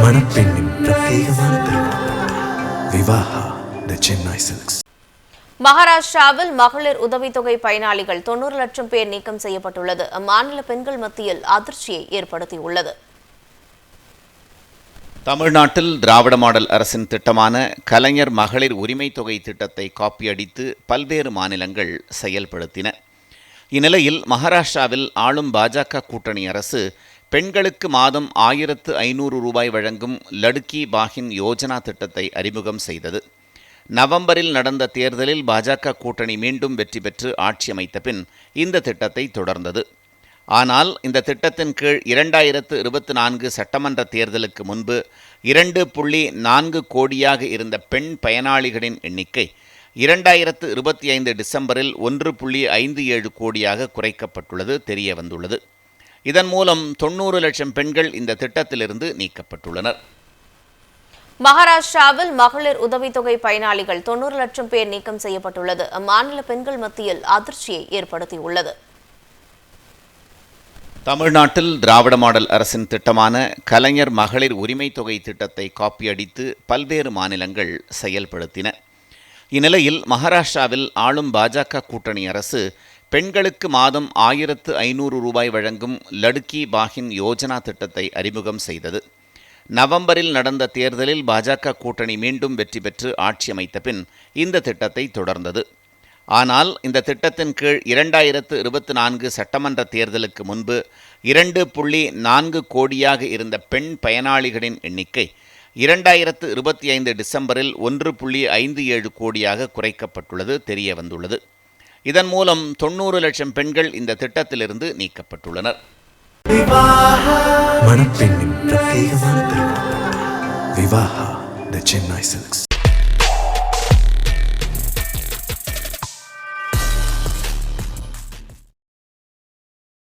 மணப்பெண்ணின் பிரத்யேகமான திருமணம் விவாஹா தி சென்னை சில்க்ஸ். மகாராஷ்டிராவில் மகளிர் உதவித்தொகை பயனாளிகள் 90 லட்சம் பேர் நீக்கம் செய்யப்பட்டுள்ளது அம்மாநில பெண்கள் மத்தியில் அதிர்ச்சியை ஏற்படுத்தியுள்ளது. தமிழ்நாட்டில் திராவிட மாடல் அரசின் திட்டமான கலைஞர் மகளிர் உரிமை தொகை திட்டத்தை காப்பியடித்து பல்வேறு மாநிலங்கள் செயல்படுத்தின. இந்நிலையில் மகாராஷ்டிராவில் ஆளும் பாஜக கூட்டணி அரசு பெண்களுக்கு மாதம் 1500 ரூபாய் வழங்கும் லடுக்கி பாகின் யோஜனா திட்டத்தை அறிமுகம் செய்தது. நவம்பரில் நடந்த தேர்தலில் பாஜக கூட்டணி மீண்டும் வெற்றி பெற்று ஆட்சி அமைத்த பின் இந்த திட்டத்தை தொடர்ந்தது. ஆனால் இந்த திட்டத்தின் கீழ் 2024 சட்டமன்ற தேர்தலுக்கு முன்பு 2.4 கோடியாக இருந்த பெண் பயனாளிகளின் எண்ணிக்கை 2025 டிசம்பரில் 1.57 கோடியாக குறைக்கப்பட்டுள்ளது தெரிய வந்துள்ளது. இதன் மூலம் 90 லட்சம் பெண்கள் இந்த திட்டத்திலிருந்து நீக்கப்பட்டுள்ளனர். மகாராஷ்டிராவில் மகளிர் உதவித்தொகை பயனாளிகள் 90 லட்சம் பேர் நீக்கம் செய்யப்பட்டுள்ளது அம்மாநில பெண்கள் மத்தியில் அதிர்ச்சியை ஏற்படுத்தியுள்ளது. தமிழ்நாட்டில் திராவிட மாடல் அரசின் திட்டமான கலைஞர் மகளிர் உரிமை தொகை திட்டத்தை காப்பியடித்து பல்வேறு மாநிலங்கள் செயல்படுத்தின. இந்நிலையில் மகாராஷ்டிராவில் ஆளும் பாஜக கூட்டணி அரசு பெண்களுக்கு மாதம் 1500 ரூபாய் வழங்கும் லடுக்கி பாகின் யோஜனா திட்டத்தை அறிமுகம் செய்தது. நவம்பரில் நடந்த தேர்தலில் பாஜக கூட்டணி மீண்டும் வெற்றி பெற்று ஆட்சி அமைத்த பின் இந்த திட்டத்தை தொடர்ந்தது. ஆனால் இந்த திட்டத்தின் கீழ் 2024 சட்டமன்ற தேர்தலுக்கு முன்பு 2.4 கோடியாக இருந்த பெண் பயனாளிகளின் எண்ணிக்கை 2025 டிசம்பரில் 1.57 கோடியாக குறைக்கப்பட்டுள்ளது தெரிய வந்துள்ளது. இதன் மூலம் 90 லட்சம் பெண்கள் இந்த திட்டத்திலிருந்து நீக்கப்பட்டுள்ளனர். மணப்பெண்ணின் பிரத்யேகமான திருமணம் விவாஹா தி சென்னை சில்க்ஸ்.